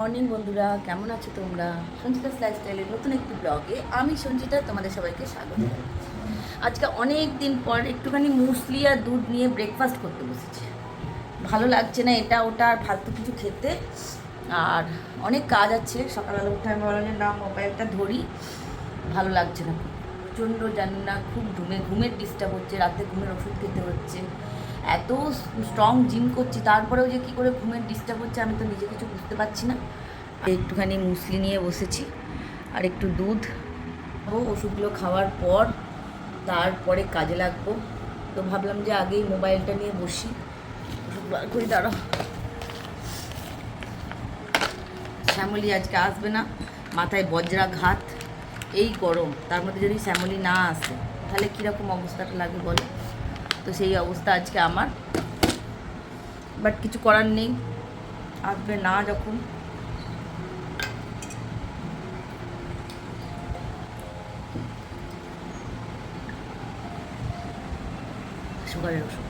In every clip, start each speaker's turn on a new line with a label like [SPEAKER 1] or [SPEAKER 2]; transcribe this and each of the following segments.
[SPEAKER 1] Morning বন্ধুরা, কেমন আছো তোমরা? সঞ্চিতাস লাইফস্টাইলের নতুন একটি ব্লগে আমি সঞ্চিতা তোমাদের সবাইকে স্বাগত। আজকে অনেক দিন পর একটুখানি মুসলি আর দুধ নিয়ে ব্রেকফাস্ট করতে বসেছি। ভালো লাগছে না এটা ওটা আর ফালতু কিছু খেতে, আর অনেক কাজ আছে। সকালবেলা উঠে আমি বললাম না মোবাইলটা ধরি, ভালো লাগছে না, প্রচণ্ড জানি না, খুব ঘুমের ডিস্টার্ব হচ্ছে, রাতে ঘুমের ওষুধ খেতে হচ্ছে। এত স্ট্রং জিম করছি তারপরেও যে কী করে ঘুমের ডিস্টার্ব হচ্ছে আমি তো নিজে কিছু বুঝতে পারছি না। একটুখানি মুসলি নিয়ে বসেছি আর একটু দুধ খাবো ওষুধগুলো খাওয়ার পর, তারপরে কাজে লাগবো। তো ভাবলাম যে আগেই মোবাইলটা নিয়ে বসি, ওষুধ বার করি। দাঁড়াও, শ্যামলি আজকে আসবে না, মাথায় বজ্রাঘাত, এই গরম, তার মধ্যে যদি শ্যামলি না আসে তাহলে কীরকম অবস্থাটা লাগে বলো। তো সেই অবস্থা আজকে আমার, বাট কিছু করার নেই, আসবে না যখন। সুগারের ওষুধ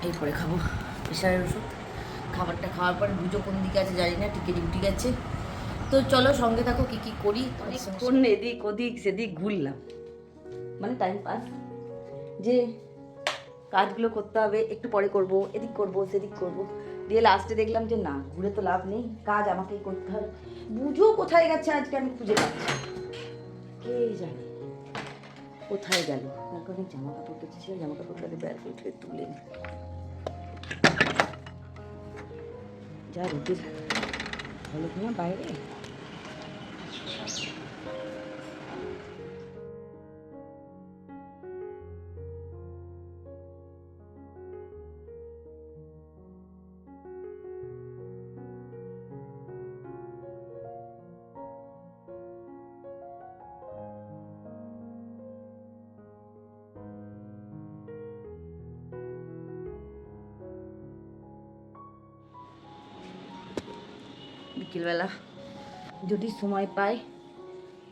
[SPEAKER 1] এরপরে খাবো, প্রেশারের ওষুধ। খাবারটা খাওয়ার পরে বুঝো কোন দিকে আছে জানি না, টিকে ডিউটি গেছে। তো চলো সঙ্গে থাকো, কী কী করি। অনেকক্ষণ এদিক ওদিক সেদিক ঘুরলাম, মানে টাইম পাস, যে কাজগুলো করতে হবে, একটু পরে করব, এদিক করব সেদিক করব, দিয়ে লাস্টে দেখলাম যে না, ঘুরে তো লাভ নেই, কাজ আমাকেই করতে হবে। বুঝো কোথায় গেছে আজকে আমি খুঁজে পাচ্ছি, কে জানে কোথায় গেল। অনেক জামা কাপড় কেটেছি, জামা কাপড়গুলো ব্যাগ উঠে তুলে নি। যা রুটির হলো কিনা বাইরে। বিকেলবেলা যদি সময় পাই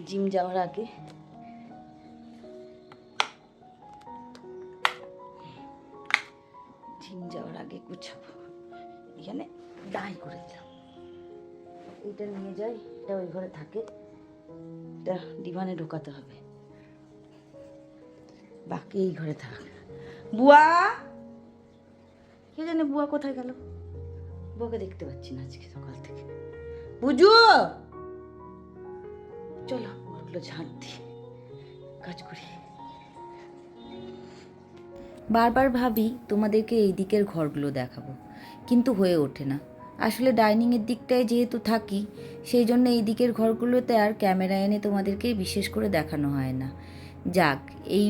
[SPEAKER 1] জিম যাওয়ার আগে গুছাবো। এখানে ডাই করে দিলাম, এইটা নিয়ে যাই, এটা ওই ঘরে থাকে, এটা ডিভানে ঢোকাতে হবে, বাকি এই ঘরে থাক। বুয়া, কে জানে বুয়া কোথায় গেল, বুয়াকে দেখতে পাচ্ছি না আজকে সকাল থেকে। বুঝু, চলো ওগুলো ঝাঁট দিয়ে কাজ করি। বারবার ভাবি তোমাদেরকে এই দিকের ঘরগুলো দেখাবো, কিন্তু হয়ে ওঠে না। আসলে ডাইনিংয়ের দিকটায় যেহেতু থাকি, সেই জন্য এই দিকের ঘরগুলোতে আর ক্যামেরা এনে তোমাদেরকে বিশেষ করে দেখানো হয় না। যাক, এই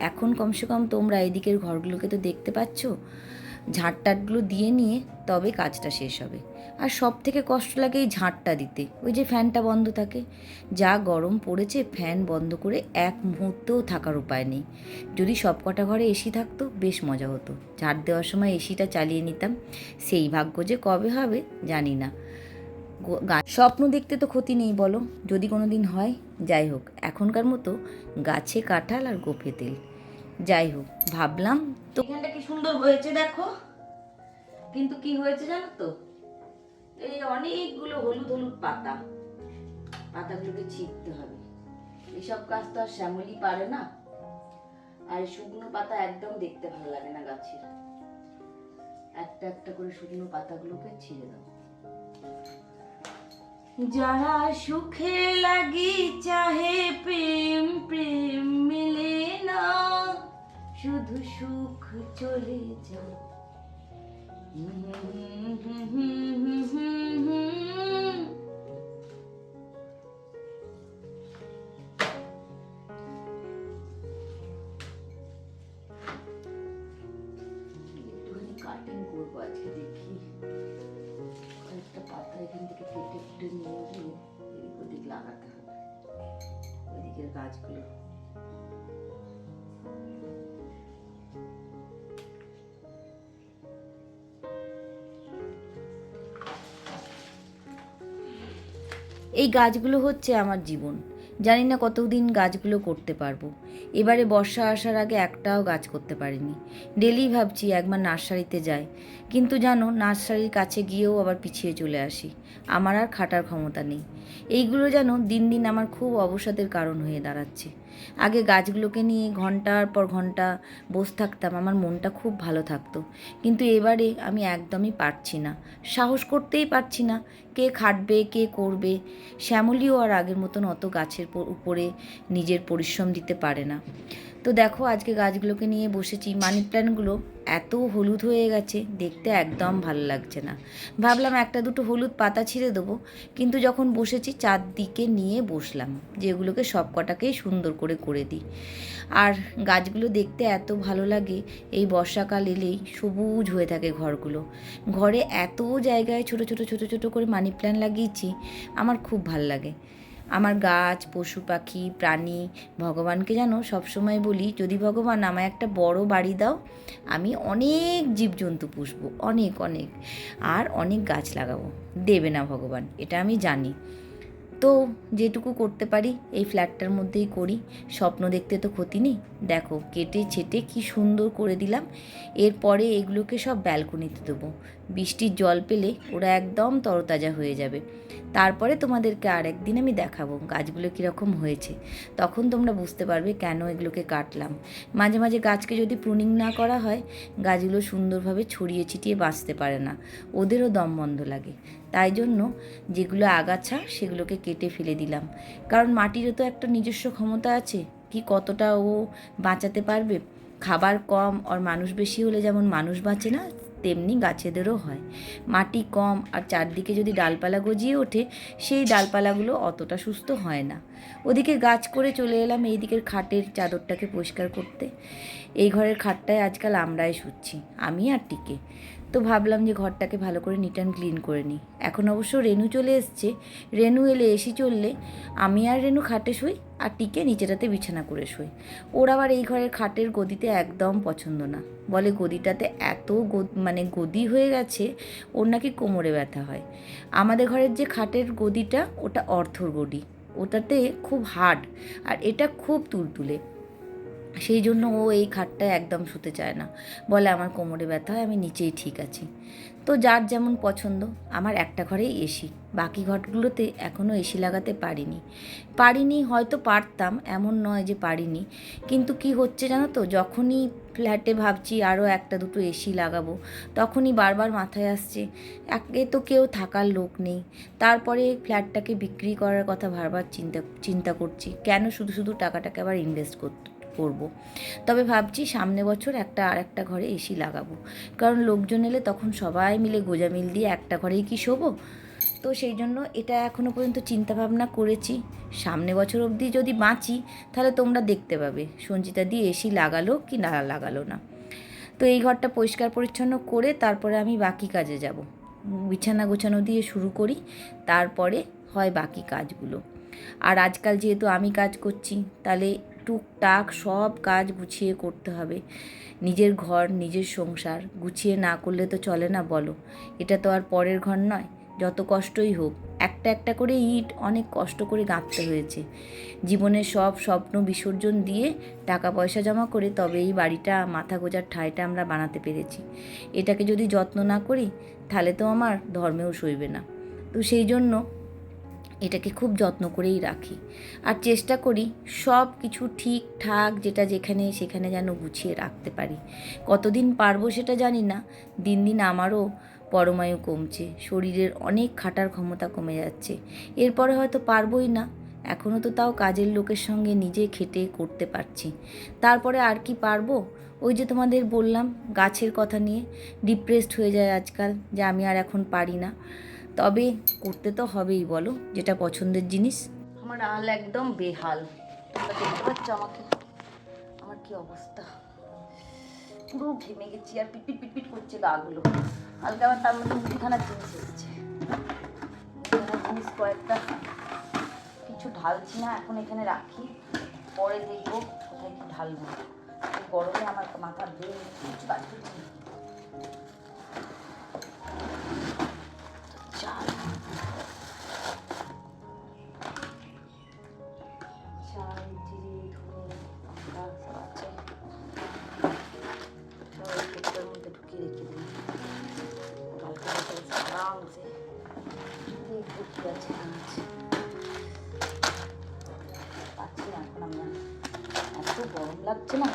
[SPEAKER 1] এখন কমসে কম তোমরা এই দিকের ঘরগুলোকে তো দেখতে পাচ্ছ। ঝাঁটটাটগুলো দিয়ে নিয়ে তবে কাজটা শেষ হবে। আর সব থেকে কষ্ট লাগে এই ঝাঁটটা দিতে, ওই যে ফ্যানটা বন্ধ থাকে। যা গরম পড়েছে, ফ্যান বন্ধ করে এক মুহূর্তেও থাকার উপায় নেই। যদি সব কটা ঘরে এসি থাকতো বেশ মজা হতো, ঝাঁট দেওয়ার সময় এসিটা চালিয়ে নিতাম। সেই ভাগ্য যে কবে হবে জানি না। স্বপ্ন দেখতে তো ক্ষতি নেই বলো, যদি কোনো দিন হয়। যাই হোক, এখনকার মতো গাছে কাঁঠাল আর গোফে তেল। যাই হোক, ভাবলাম তো এখানটা কি সুন্দর হয়েছে দেখো, কিন্তু কি হয়েছে জানো তো, এই অনেকগুলো হলুদ হলুদ পাতা, পাতাগুলোকে ছিঁড়তে হবে। এসব কাজ তো আর শ্যামলি পারে না, আর শুকনো পাতা একদম দেখতে ভালো লাগে না গাছের। একটা একটা করে শুকনো পাতাগুলোকে ছিঁড়ে দাও। যারা সুখে লাগি চাহে প্রেম, প্রেম মিলে না, শুধু সুখ চলে যায়। কাটিং করবো আজকে, দেখি কয়েকটা পাতা এখান থেকে কেটে কুটে নিয়ে গিয়ে এদিক ওদিক লাগাতে হবে, ওইদিকের গাছগুলো। এই গাছগুলো হচ্ছে আমার জীবন। জানি না কতদিন গাছগুলো করতে পারবো, এবারে বর্ষা আসার আগে একটাও গাছ করতে পারিনি। ডেলি ভাবছি একবার নার্সারিতে যাই, কিন্তু জানো নার্সারির কাছে গিয়েও আবার পিছিয়ে চলে আসি। আমার আর খাটার ক্ষমতা নেই। এইগুলো যেন দিন দিন আমার খুব অবসাদের কারণ হয়ে দাঁড়াচ্ছে। আগে গাছগুলোকে নিয়ে ঘন্টার পর ঘন্টা বসে থাকতাম, আমার মনটা খুব ভালো থাকতো। কিন্তু এবারে আমি একদমই পারছি না, সাহস করতেই পারছি না। কে খাটবে, কে করবে? শ্যামলীও আর আগের মতন অত গাছের উপরে নিজের পরিশ্রম দিতে পারে না। তো দেখো আজকে গাছগুলোকে নিয়ে বসেছি। মানি প্ল্যান্টগুলো এত হলুদ হয়ে গেছে, দেখতে একদম ভালো লাগছে না। ভাবলাম একটা দুটো হলুদ পাতা ছিঁড়ে দেবো, কিন্তু যখন বসেছি চারদিকে নিয়ে বসলাম, যেগুলোকে সব কটাকেই সুন্দর করে দিই। আর গাছগুলো দেখতে এত ভালো লাগে, এই বর্ষাকাল এলেই সবুজ হয়ে থাকে ঘরগুলো। ঘরে এত জায়গায় ছোট ছোট ছোট ছোট করে মানি প্ল্যান্ট লাগিয়েছি, আমার খুব ভাল লাগে। আমার গাছ, পশু পাখি, প্রাণী, ভগবানকে যেন সবসময় বলি, যদি ভগবান আমায় একটা বড় বাড়ি দাও, আমি অনেক জীবজন্তু পুষবো, অনেক অনেক, আর অনেক গাছ লাগাবো। দেবে না ভগবান, এটা আমি জানি। তো যেটুকু করতে পারি এই ফ্ল্যাটটার মধ্যেই করি। স্বপ্ন দেখতে তো ক্ষতি নেই। দেখো কেটে ছেটে কি সুন্দর করে দিলাম। এরপরে এগুলোকে সব ব্যালকনিতে দেবো। বৃষ্টির জল পেলে ওরা একদম তরতাজা হয়ে যাবে। তারপরে তোমাদেরকে আর একদিন আমি দেখাবো গাছগুলো কীরকম হয়েছে। তখন তোমরা বুঝতে পারবে কেন এগুলোকে কাটলাম। মাঝে মাঝে গাছকে যদি প্রুনিং না করা হয়, গাছগুলো সুন্দরভাবে ছড়িয়ে ছিটিয়ে বাঁচতে পারে না, ওদেরও দম বন্ধ লাগে। তাই জন্য যেগুলো আগাছা সেগুলোকে কেটে ফেলে দিলাম। কারণ মাটিরও তো একটা নিজস্ব ক্ষমতা আছে, কি কতটা ও বাঁচাতে পারবে। খাবার কম আর মানুষ বেশি হলে যেমন মানুষ বাঁচে না, তেমনি গাছেদেরও হয়। মাটি কম আর চারদিকে যদি ডালপালা গজিয়ে ওঠে, সেই ডালপালাগুলো অতটা সুস্থ হয় না। ওদিকে গাছ করে চলে এলাম এই দিকের খাটের চাদরটাকে পরিষ্কার করতে। এই ঘরের খাটটায় আজকাল আমরাই শুচ্ছি, আমি আর টিকে। তো ভাবলাম যে ঘরটাকে ভালো করে নিট অ্যান্ড ক্লিন করে নিই। এখন অবশ্য রেনু চলে এসছে। রেনু এলে এসি চললে আমি আর রেনু খাটে শুই, আর টিকে নিচেটাতে বিছানা করে শুই। ওর আবার এই ঘরের খাটের গদিতে একদম পছন্দ না, বলে গদিটাতে এত গদি হয়ে গেছে, ওর নাকি কোমরে ব্যথা হয়। আমাদের ঘরের যে খাটের গদিটা ওটা অর্থর গদি, ওটাতে খুব হার্ড, আর এটা খুব তুলতুলে। সেই জন্য ও এই খাটটায় একদম শুতে চায় না, বলে আমার কোমরে ব্যথা হয়, আমি নিচেই ঠিক আছি। তো যার যেমন পছন্দ। আমার একটা ঘরেই এসি, বাকি ঘরগুলোতে এখনও এসি লাগাতে পারিনি, হয়তো পারতাম, এমন নয় যে পারিনি। কিন্তু কি হচ্ছে জানো তো, যখনই ফ্ল্যাটে ভাবছি আরও একটা দুটো এসি লাগাবো, তখনই বারবার মাথায় আসছে একে তো কেউ থাকার লোক নেই। তারপরে ফ্ল্যাটটাকে বিক্রি করার কথা বারবার চিন্তা করছি, কেন শুধু শুধু টাকাটাকে আবার ইনভেস্ট করব। তবে ভাবছি সামনে বছর আর একটা ঘরে এসি লাগাবো, কারণ লোকজন এলে তখন সবাই মিলে গোজামিল দিয়ে একটা ঘরেই কি শোবো। তো সেই জন্য এটা এখনও পর্যন্ত চিন্তাভাবনা করেছি। সামনে বছর অবধি যদি বাঁচি, তাহলে তোমরা দেখতে পাবে সঞ্চিতা দিয়ে এসি লাগালো কি না লাগালো না। তো এই ঘরটা পরিষ্কার পরিচ্ছন্ন করে তারপরে আমি বাকি কাজে যাব। বিছানা গোছানো দিয়ে শুরু করি, তারপরে হয় বাকি কাজগুলো। আর আজকাল যেহেতু আমি কাজ করছি, তাহলে টুকটাক সব কাজ গুছিয়ে করতে হবে। নিজের ঘর, নিজের সংসার গুছিয়ে না করলে তো চলে না, বলো। এটা তো আর পরের ঘর নয়। যত কষ্টই হোক, একটা একটা করে ইট অনেক কষ্ট করে গাঁথতে হয়েছে। জীবনের সব স্বপ্ন বিসর্জন দিয়ে টাকা পয়সা জমা করে তবে এই বাড়িটা, মাথা গোজার ঠাঁইটা আমরা বানাতে পেরেছি। এটাকে যদি যত্ন না করি, তাহলে তো আমার ধর্মেও সইবে না। তো সেই জন্য এটাকে খুব যত্ন করেই রাখি, আর চেষ্টা করি সব কিছু ঠিকঠাক যেটা যেখানে সেখানে যেন গুছিয়ে রাখতে পারি। কতদিন পারবো সেটা জানি না। দিন দিন আমারও পরমায়ু কমছে, শরীরের অনেক খাটার ক্ষমতা কমে যাচ্ছে। এরপরে হয়তো পারবোই না। এখনও তো তাও কাজের লোকের সঙ্গে নিজে খেটে করতে পারছি। তারপরে আর কি পারবো? ওই যে তোমাদের বললাম গাছের কথা নিয়ে, ডিপ্রেসড হয়ে যায় আজকাল, যে আমি আর এখন পারি না। তবে করতে তো হবেই, বলো, যেটা পছন্দের জিনিস। আমার হাল একদম বেহাল, তোমরা দেখতে পাচ্ছ আমাকে, আমার কি অবস্থা, পুরো ঘেমে গেছি, আর পিটপিট পিটপিট করছে গাগুলো। হালকা আমার তার মধ্যে মুদিখানার জিনিস এসেছে, জিনিস কয়েকটা, কিছু ঢালছি না এখন, এখানে রাখি, পরে দেখবো কোথায় কি ঢালবো। এই গরমে আমার মাথা বের কিছু কাজ করছি। চাল জিরে ধনে লঙ্কা কি আছে না আছে পাচ্ছি না এখন আমি। এত গরম লাগছে না,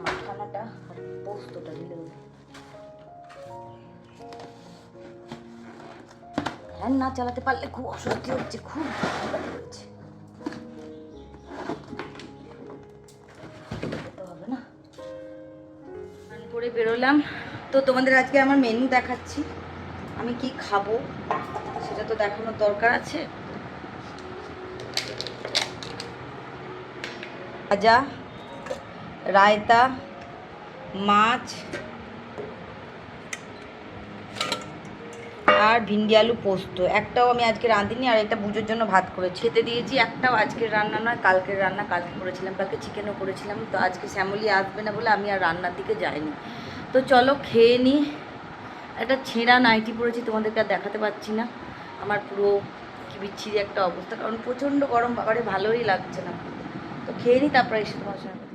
[SPEAKER 1] মাখানাটা আর পোস্তটা দিলে ফ্যান না চালাতে পারলে খুব অস্বস্তি হচ্ছে, খুব গরম লাগছে। হবে না, স্নান করে বেরোলাম। তো তোমাদের আজকে আমার মেনু দেখাচ্ছি, আমি কি খাবো সেটা তো দেখানোর দরকার আছে। ভাজা, রায়তা, মাছ আর ভিন্ডি আলু পোস্ত। একটাও আমি আজকে রাঁধিনি, আর একটা পুজোর জন্য ভাত করেছি খেতে দিয়েছি। একটাও আজকের রান্না নয়, কালকের রান্না। কালকে করেছিলাম, কালকে চিকেনও করেছিলাম। তো আজকে শ্যামলি আসবে না বলে আমি আর রান্নার দিকে যাইনি। তো চলো খেয়ে নিই। একটা ছেঁড়া নাইটি পরেছি, তোমাদেরকে আর দেখাতে পারছি না। আমার পুরো কি বিচ্ছিরি একটা অবস্থা, কারণ প্রচণ্ড গরম, বাবারে ভালোই লাগছে না। তো খেয়ে নিই, তারপরে এসে তোমার সঙ্গে